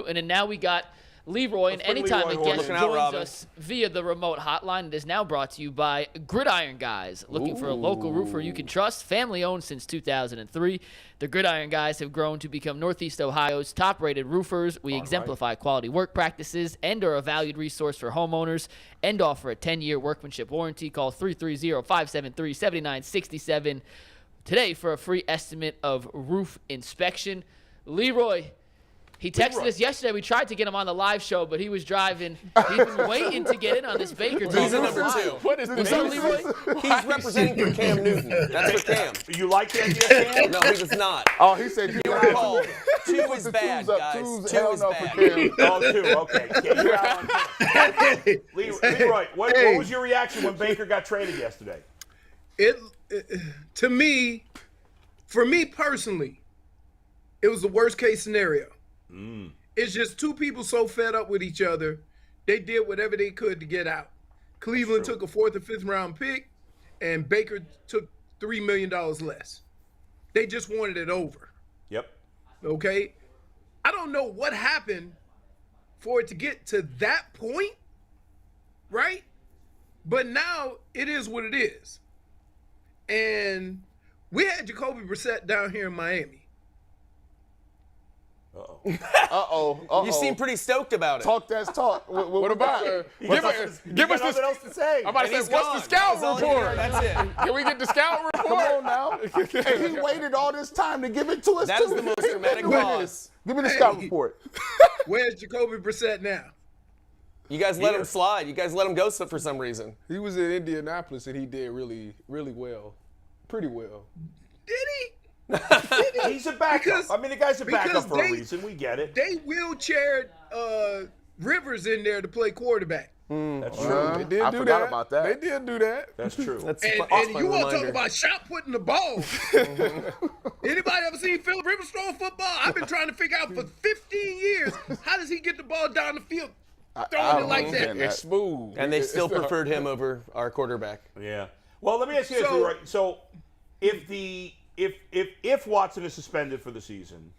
And then now we got Leroy, and anytime a guest joins us via the remote hotline, it is now brought to you by Gridiron Guys. Looking for a local roofer you can trust, family-owned since 2003. The Gridiron Guys have grown to become Northeast Ohio's top-rated roofers. We exemplify quality work practices and are a valued resource for homeowners and offer a 10-year workmanship warranty. Call 330-573-7967 today for a free estimate of roof inspection. Leroy, he texted us yesterday. We tried to get him on the live show, but he was driving. He's been waiting to get in on this Baker. He's a number 2. What is this? Leroy? He's representing for Cam Newton. That's for Cam. You like the idea, Cam? No, he does not. Oh, he said You recall, 2 is bad, guys. 2 is bad. Oh, 2. Okay. You're out on 2. Leroy, what was your reaction when Baker got traded yesterday? To me, for me personally, it was the worst case scenario. It's just 2 people so fed up with each other, they did whatever they could to get out. Cleveland took a 4th or 5th round pick, and Baker took $3 million less. They just wanted it over. Yep. Okay? I don't know what happened for it to get to that point, right? But now it is what it is. And we had Jacoby Brissett down here in Miami. You seem pretty stoked about it. Talk that's talk. What about it? Give us nothing else to say. I'm about to say, what's the scout report? That's it. Can we get the scout report? Come on now. Hey, he waited all this time to give it to us, That is the most dramatic pause. Give me the scout report. Where's Jacoby Brissett now? You guys let him slide. You guys let him go for some reason. He was in Indianapolis, and he did really, really well. Pretty well. Did he? He's a backup. The guy's a backup for a reason. We get it. They wheelchaired Rivers in there to play quarterback. That's true. They did I do forgot that. about that. They did do that. That's true. And you want to talk about shot putting the ball. Anybody ever seen Phillip Rivers throw a football? I've been trying to figure out for 15 years, how does he get the ball down the field throwing it like that? It's smooth. And they still preferred him over our quarterback. Yeah. Well, let me ask you this, Leroy. So, if Watson is suspended for the season,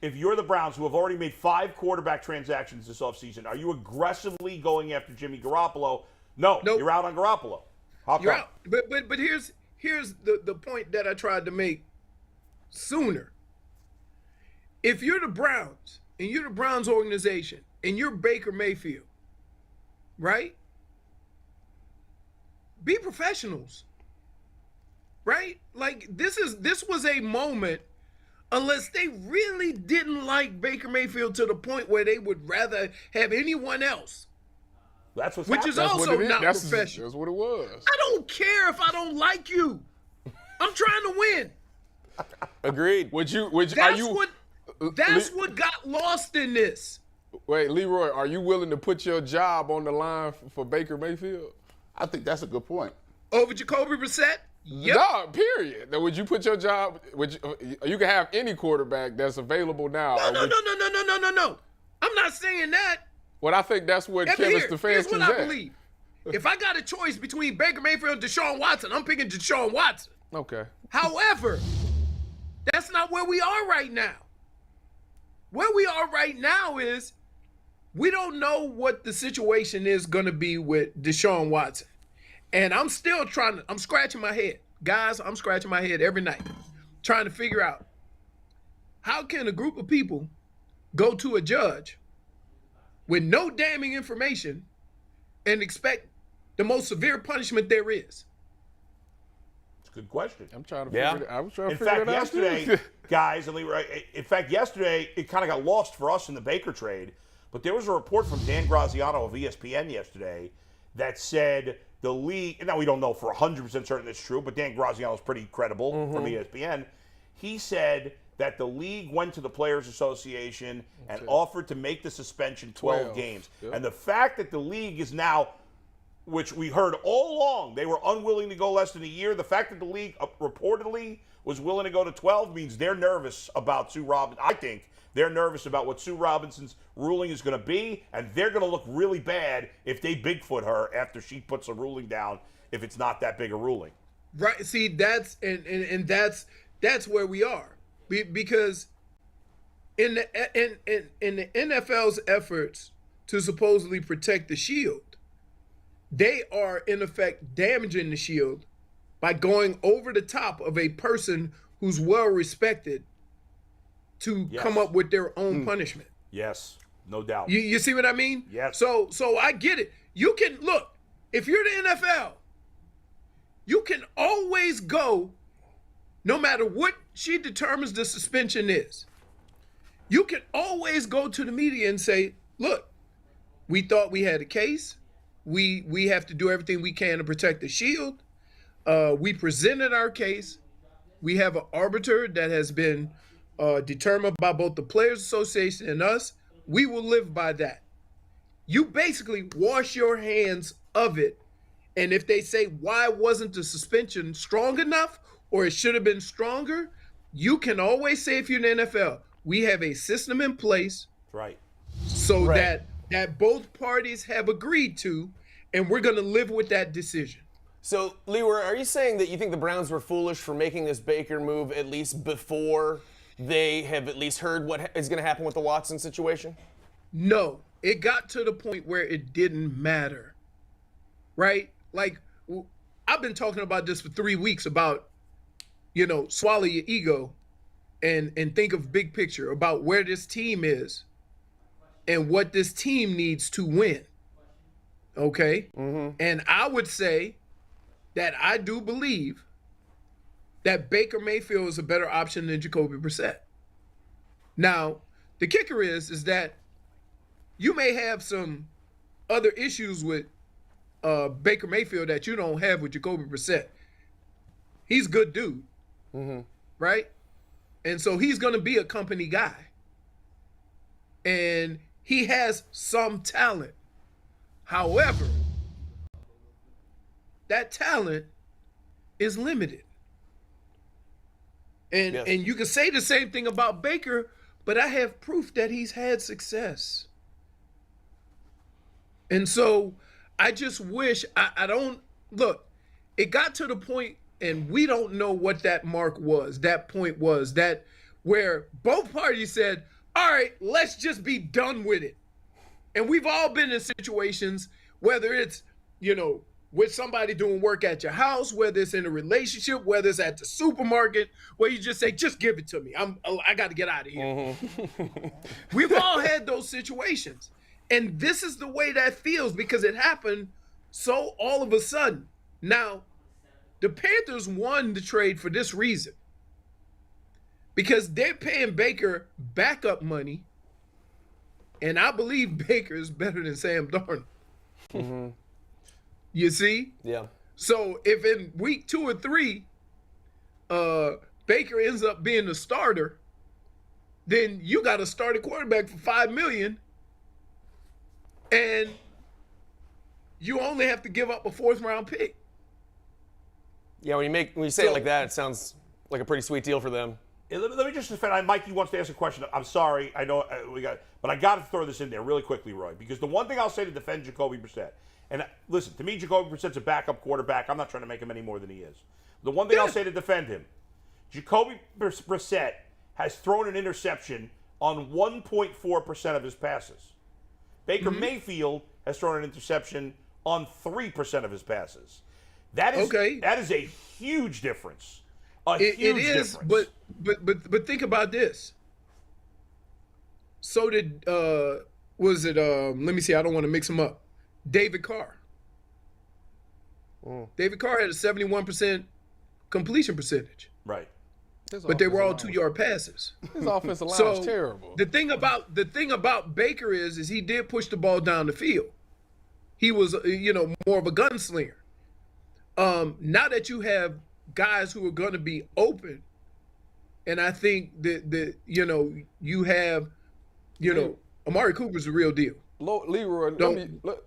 if you're the Browns, who have already made 5 quarterback transactions this offseason, are you aggressively going after Jimmy Garoppolo? No, Nope. You're out on Garoppolo. How come? You're out. But here's the point that I tried to make sooner. If you're the Browns and you're the Browns organization and you're Baker Mayfield, right? Be professionals. Right? Like this was a moment, unless they really didn't like Baker Mayfield to the point where they would rather have anyone else. That's what's which happening. is That's also what it is. not That's professional. That's what it was. I don't care if I don't like you. I'm trying to win. Agreed. That's what got lost in this. Wait, Leroy, are you willing to put your job on the line for Baker Mayfield? I think that's a good point. Over Jacoby Brissett? Yep. No, period. Now, would you put your job? You can have any quarterback that's available now. No. I'm not saying that. Well, I think that's what Kevin Here's Stefanski's what I at. believe. If I got a choice between Baker Mayfield and Deshaun Watson, I'm picking Deshaun Watson. Okay. However, that's not where we are right now. Where we are right now is we don't know what the situation is going to be with Deshaun Watson. And I'm still I'm scratching my head. Guys, I'm scratching my head every night trying to figure out how can a group of people go to a judge with no damning information and expect the most severe punishment there is? It's a good question. I'm trying to figure it out. I was trying to In figure fact, it out. yesterday, guys, and Leroy, yesterday it kind of got lost for us in the Baker trade, but there was a report from Dan Graziano of ESPN yesterday that said the league, now we don't know for 100% certain it's true, but Dan Graziano is pretty credible from ESPN. He said that the league went to the Players Association and offered to make the suspension 12 games. Yep. And the fact that the league is now, which we heard all along, they were unwilling to go less than a year. The fact that the league reportedly was willing to go to 12 means they're nervous about Sue Robinson. I think they're nervous about what Sue Robinson's ruling is going to be, and they're going to look really bad if they Bigfoot her after she puts a ruling down, if it's not that big a ruling. Right. See, that's where we are. Because in the NFL's efforts to supposedly protect the shield, they are in effect damaging the shield by going over the top of a person who's well respected to come up with their own punishment. Yes, no doubt. You see what I mean? Yes. So I get it. You can look, if you're the NFL, you can always go, no matter what she determines the suspension is, you can always go to the media and say, look, we thought we had a case. We have to do everything we can to protect the shield. We presented our case. We have an arbiter that has been determined by both the Players Association and us. We will live by that. You basically wash your hands of it. And if they say, why wasn't the suspension strong enough or it should have been stronger, you can always say, if you're in the NFL, we have a system in place so that both parties have agreed to, and we're going to live with that decision. So, Leroy, are you saying that you think the Browns were foolish for making this Baker move at least before they have at least heard what is going to happen with the Watson situation? No, it got to the point where it didn't matter, right? Like, I've been talking about this for 3 weeks about, swallow your ego and think of big picture about where this team is and what this team needs to win, okay? Mm-hmm. And I would say that I do believe that Baker Mayfield is a better option than Jacoby Brissett. Now, the kicker is that you may have some other issues with Baker Mayfield that you don't have with Jacoby Brissett. He's a good dude, right? And so he's going to be a company guy. And he has some talent. However, that talent is limited. And you can say the same thing about Baker, but I have proof that he's had success. And so I just wish, I don't, look, it got to the point, and we don't know what that mark was, that point was, that where both parties said, all right, let's just be done with it. And we've all been in situations, whether it's, with somebody doing work at your house, whether it's in a relationship, whether it's at the supermarket, where you just say, just give it to me. I got to get out of here. We've all had those situations. And this is the way that feels because it happened so all of a sudden. Now, the Panthers won the trade for this reason. Because they're paying Baker backup money. And I believe Baker is better than Sam Darnold. Mm-hmm. You see? Yeah. So if in week 2 or 3, Baker ends up being the starter, then you got to start a quarterback for $5 million. And you only have to give up a 4th round pick. Yeah, when you say it like that, it sounds like a pretty sweet deal for them. Let me just defend. Mikey wants to ask a question. I'm sorry, I know but I got to throw this in there really quickly, Roy, because the one thing I'll say to defend Jacoby Brissett, and listen, to me, Jacoby Brissett's a backup quarterback. I'm not trying to make him any more than he is. The one thing I'll say to defend him, Jacoby Brissett has thrown an interception on 1.4% of his passes. Baker Mayfield has thrown an interception on 3% of his passes. That is a huge difference. It is, difference. But think about this. So did let me see, I don't want to mix them up. David Carr. David Carr had a 71% completion percentage. Right. But they were all 2-yard passes. His offensive line is terrible. The thing about Baker is he did push the ball down the field. He was more of a gunslinger. Now that you have guys who are going to be open, and I think that you have Amari Cooper's the real deal. Leroy,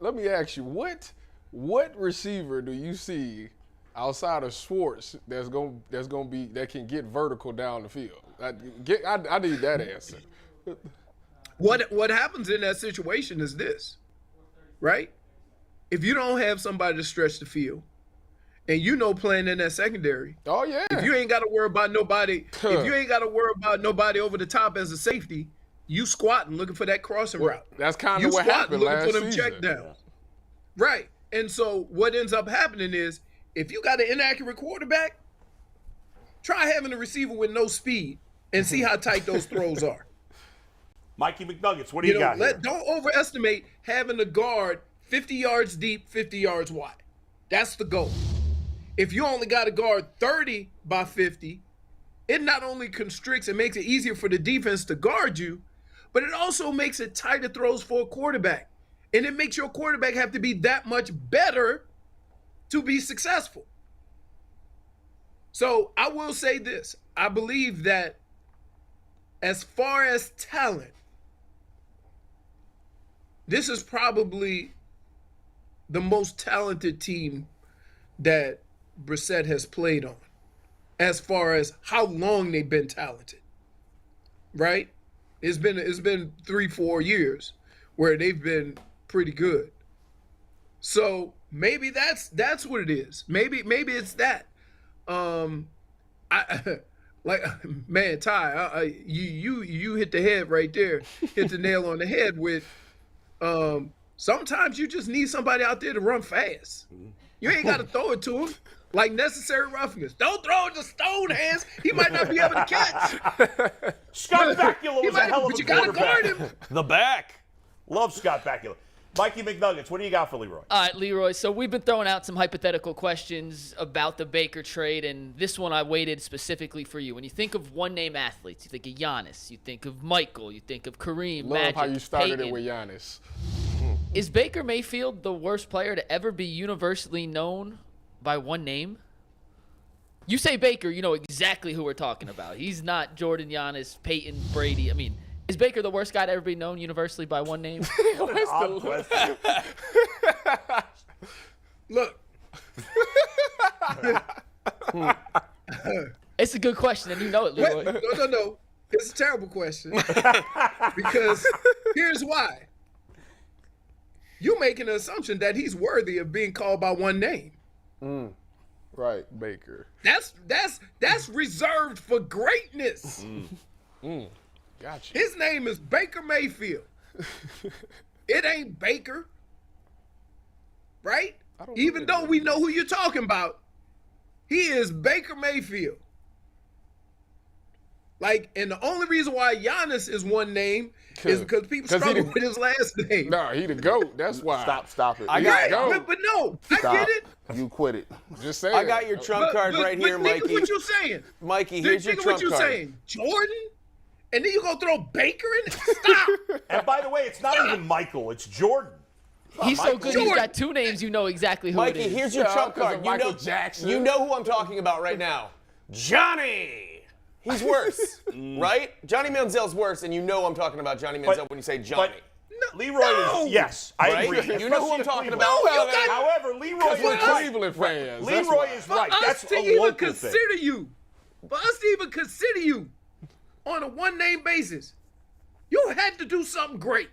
let me ask you, what receiver do you see outside of Schwartz that can get vertical down the field? I need that answer. What happens in that situation is this, right? If you don't have somebody to stretch the field, and playing in that secondary. Oh yeah. If you ain't got to worry about nobody, over the top as a safety, you squatting looking for that crossing route. That's kind of what happened last looking for them season. check downs. Right. And so what ends up happening is if you got an inaccurate quarterback, try having a receiver with no speed and see how tight those throws are. Mikey McNuggets, what do you got here? Don't overestimate having a guard 50 yards deep, 50 yards wide. That's the goal. If you only got a guard 30 by 50, it not only constricts and makes it easier for the defense to guard you, but it also makes it tighter throws for a quarterback. And it makes your quarterback have to be that much better to be successful. So I will say this. I believe that as far as talent, this is probably the most talented team that Brissett has played on, as far as how long they've been talented, right? It's been 3-4 years where they've been pretty good. So maybe that's what it is. Maybe it's that. Man, Ty, you hit the head right there, hit the nail on the head with. Sometimes you just need somebody out there to run fast. You ain't got to throw it to him like necessary roughness. Don't throw it to Stone hands. He might not be able to catch. Scott Bakula was a hell of a but you got to guard him. The back. Love Scott Bakula. Mikey McNuggets, what do you got for Leroy? All right, Leroy. So we've been throwing out some hypothetical questions about the Baker trade, and this one I waited specifically for you. When you think of one-name athletes, you think of Giannis, you think of Michael, you think of Kareem, Love Magic, how you started Peyton. it with Giannis. Is Baker Mayfield the worst player to ever be universally known by one name? You say Baker, you know exactly who we're talking about. He's not Jordan, Giannis, Peyton, Brady. I mean, is Baker the worst guy to ever be known universally by one name? Odd question. Look. It's a good question, and you know it, Leroy. No. It's a terrible question. Because here's why. You're making an assumption that he's worthy of being called by one name. Right, Baker. That's reserved for greatness. Gotcha. His name is Baker Mayfield. It ain't Baker. Right? Even though we know who you're talking about, he is Baker Mayfield. Like, and the only reason why Giannis is one name is because people struggle with his last name. No, he the GOAT. That's why. Stop it. I got it. But no, I get it. You quit it. Just saying. I got your trump card right here, Mikey. Mikey. What you saying? Mikey, here's your Think trump what you card. saying? Jordan? And then you gonna throw Baker in it? Stop. And by the way, it's not even Michael, it's Jordan. He's so good, he's Jordan. got two names, you know exactly who it Mikey, is. here's your trump 'cause card. of Michael Jackson. You know who I'm talking about right now. Johnny. He's worse, right? Johnny Manziel's worse, and you know I'm talking about Johnny Manziel when you say Johnny. But Leroy is, yes, I Right? agree. You know who I'm Especially talking in about. Cleveland. No, you got- However, Leroy is We're right. Cleveland fans. That's Leroy why. is right. For That's us to a even local consider thing. you, for us to even consider you on a one-name basis, you had to do something great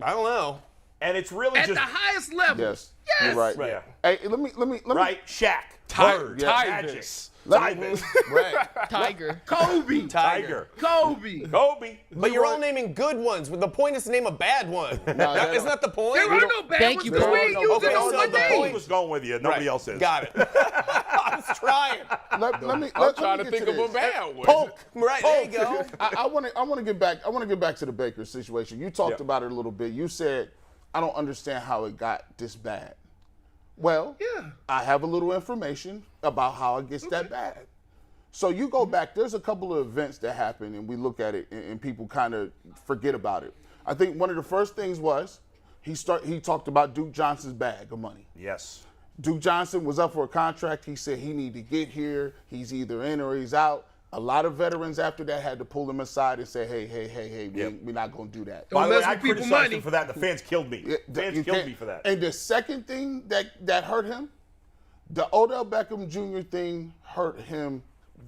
I don't know. And it's really at just the highest level. Yes, you're right. Yeah. Hey, let me. right. Shaq, Bird, Magic, Tyvis. Tyvis, Right. Tiger. Kobe. Tiger, Kobe. Kobe. But you're all naming good ones. The point is to name a bad one. Isn't that the point? There are no bad Thank ones you, because we Paul. ain't using Okay, no so one the name. point He was going with you. Nobody else is. Got it. I was trying. I'm trying to think of a bad one. Polk. Right, there you go. I want to get back. I want to get back to the Baker situation. You talked about it a little bit. You said, "I don't understand how it got this bad." Well, Yeah. I have a little information about how it gets that bad. So you go back. There's a couple of events that happen, and we look at it, and people kind of forget about it. I think one of the first things was he talked about Duke Johnson's bag of money. Yes. Duke Johnson was up for a contract. He said he need to get here. He's either in or he's out. A lot of veterans after that had to pull him aside and say, hey, we're not going to do that. By the way, mess I with people's criticized money. him for that, and the fans killed me. Fans You killed can't- me for that. And the second thing that hurt him, the Odell Beckham Jr. thing hurt him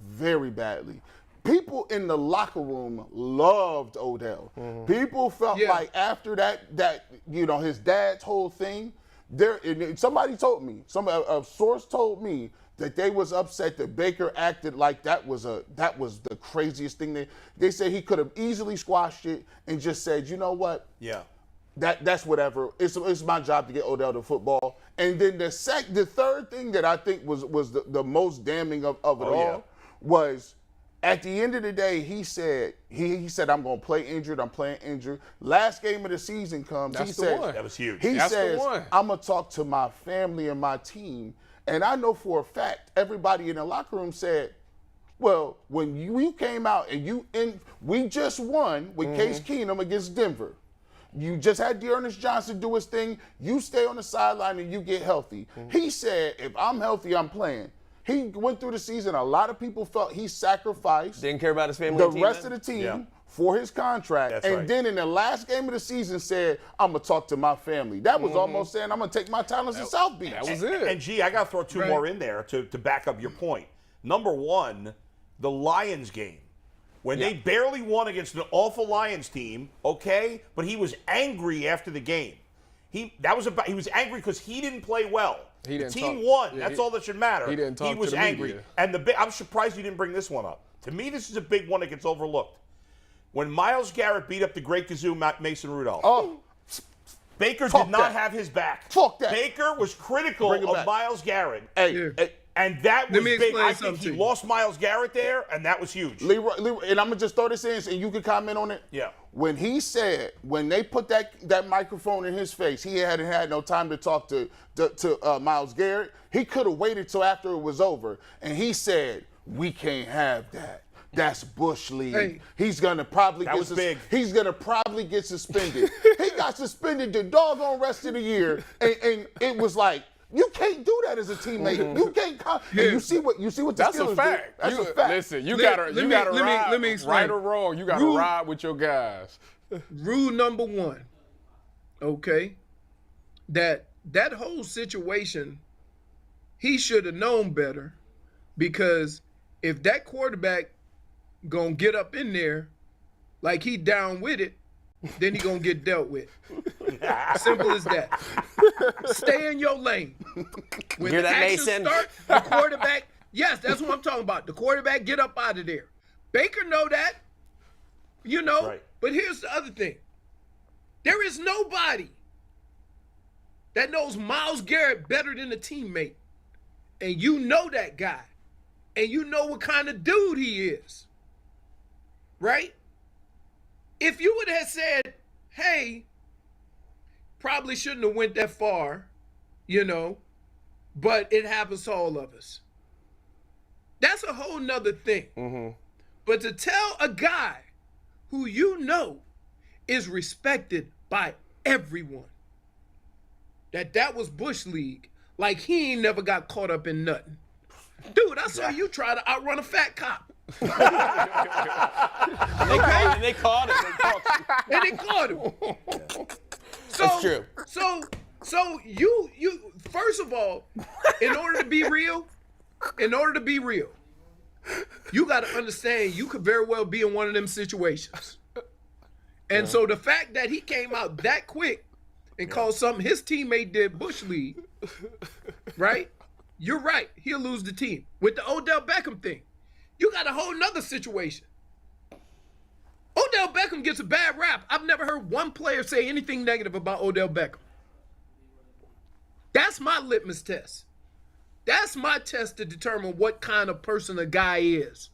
very badly. People in the locker room loved Odell. People felt like after that his dad's whole thing, somebody told me, a source told me that they was upset that Baker acted like that was the craziest thing. They said he could have easily squashed it and just said, you know what? Yeah. That's whatever. It's my job to get Odell to football. And then the third thing that I think was the most damning of it all was at the end of the day, he said I'm going to play injured. I'm playing injured. Last game of the season comes. That's the one. That was huge. He That's says, the one. I'm going to talk to my family and my team. And I know for a fact, everybody in the locker room said, well, when you came out and we just won with Case Keenum against Denver. You just had Dearness Johnson do his thing. You stay on the sideline and you get healthy. He said, if I'm healthy, I'm playing. He went through the season. A lot of people felt he sacrificed. Didn't care about his family. The and team, rest of the team for his contract. That's and right. then in the last game of the season said, I'm going to talk to my family. That was almost saying, I'm going to take my talents to South Beach. That was it. And G, I got to throw two more in there to back up your point. Number one, the Lions game. When they barely won against an awful Lions team, okay, but he was angry after the game. He was angry because he didn't play well. The team won. Yeah, That's all that should matter. He didn't talk He was to the angry. media. And I'm surprised you didn't bring this one up. To me, this is a big one that gets overlooked. When Myles Garrett beat up the great Kazoo Mason Rudolph, Baker did not have his back. Fuck that. Baker was critical of Myles Garrett. Hey, And that was big. explain I think something he to you. lost Myles Garrett there, and that was huge. Leroy, and I'm going to just throw this in and you can comment on it. Yeah. When he said, when they put that microphone in his face, he hadn't had no time to talk to Myles Garrett. He could have waited till after it was over. And he said, we can't have that. That's Bush League. Hey. He's gonna probably That was big. He's gonna probably get suspended. He got suspended the doggone rest of the year, and it was like, you can't do that as a teammate. You can't. And you see what the That's a Steelers fact. do. That's a fact. Listen, you gotta ride. let me explain. Right or wrong, you gotta ride with your guys. Rule number one, okay, that whole situation, he should have known better, because if that quarterback gonna get up in there like he down with it, then he gonna get dealt with. Simple as that. Stay in your lane. When Hear the that, action Mason? start, the quarterback, yes, that's what I'm talking about. The quarterback, get up out of there. Baker know that, Right. But here's the other thing. There is nobody that knows Myles Garrett better than a teammate. And you know that guy. And you know what kind of dude he is. Right? If you would have said, hey, probably shouldn't have went that far, but it happens to all of us. That's a whole nother thing. But to tell a guy who is respected by everyone that was Bush League, like he ain't never got caught up in nothing. Dude, I saw you try to outrun a fat cop. And they caught it. And they caught him. So, That's true. So you first of all, in order to be real, you got to understand you could very well be in one of them situations. And so the fact that he came out that quick and called something his teammate did Bush League, right? You're right. He'll lose the team. With the Odell Beckham thing, you got a whole nother situation. Odell Beckham gets a bad rap. I've never heard one player say anything negative about Odell Beckham. That's my litmus test. That's my test to determine what kind of person a guy is.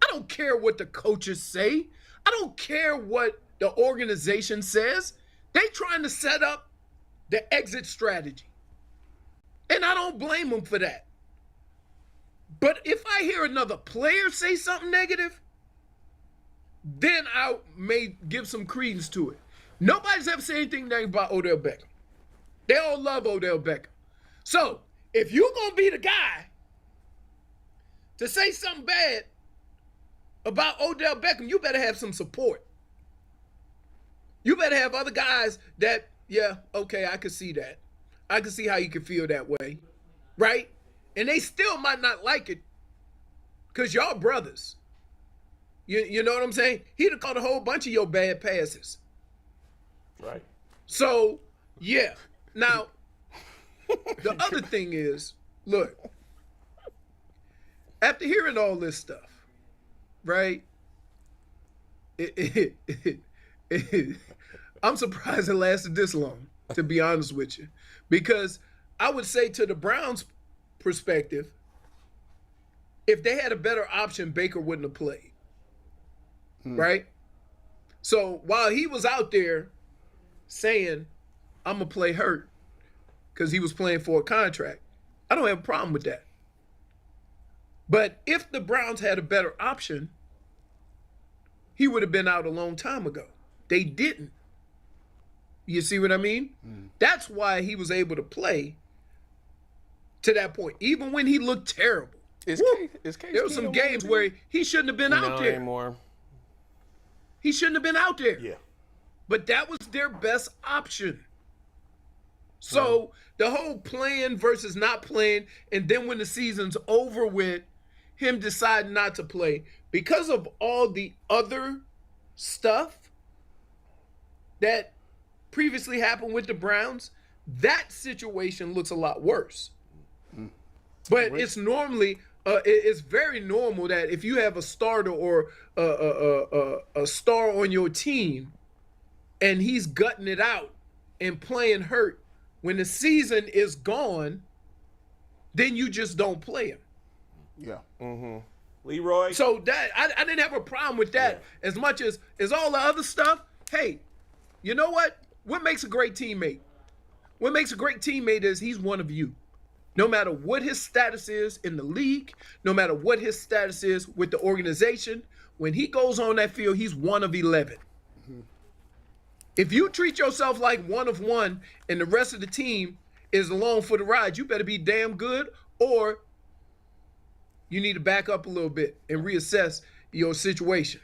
I don't care what the coaches say. I don't care what the organization says. They trying to set up the exit strategy. And I don't blame them for that. But if I hear another player say something negative, then I may give some credence to it. Nobody's ever said anything negative about Odell Beckham. They all love Odell Beckham. So, if you're going to be the guy to say something bad about Odell Beckham, you better have some support. You better have other guys that, yeah, okay, I could see that. I can see how you could feel that way, right? And they still might not like it because y'all brothers. You know what I'm saying? He'd have caught a whole bunch of your bad passes. Right. So, yeah. Now, the other thing is, look, after hearing all this stuff, right? I'm surprised it lasted this long, to be honest with you. Because I would say to the Browns' perspective, if they had a better option, Baker wouldn't have played. Right? So while he was out there saying, I'm going to play hurt because he was playing for a contract, I don't have a problem with that. But if the Browns had a better option, he would have been out a long time ago. They didn't. You see what I mean? That's why he was able to play to that point, even when he looked terrible. There were some games where he shouldn't have been out there. Anymore. He shouldn't have been out there. Yeah. But that was their best option. So the whole playing versus not playing, and then when the season's over with, him deciding not to play because of all the other stuff that previously happened with the Browns, that situation looks a lot worse. But it's normally, it's very normal that if you have a starter or a star on your team and he's gutting it out and playing hurt, when the season is gone, then you just don't play him. Yeah. Leroy? So that I didn't have a problem with that as much as all the other stuff. Hey, you know what? What makes a great teammate? What makes a great teammate is he's one of you. No matter what his status is in the league, no matter what his status is with the organization, when he goes on that field, he's one of 11. If you treat yourself like one of one and the rest of the team is along for the ride, you better be damn good, or you need to back up a little bit and reassess your situation.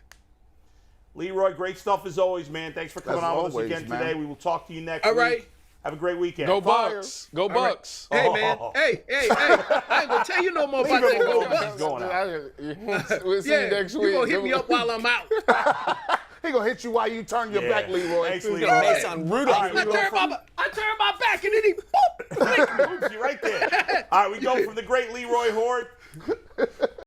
Leroy, great stuff as always, man. Thanks for coming on with us again today. We will talk to you next week. All right. Have a great weekend. Go Bucks. Go Bucks. Hey, man. Hey. I ain't going to tell you no more about that Go Bucks. Going out. We'll see you next week. You're going to hit me up while I'm out. He gonna hit you while you turn your back, Leroy. Thanks, Leroy. Based on Rudolph. I turn my back and then he boop. Moves you right there. All right, we go from the great Leroy Hoard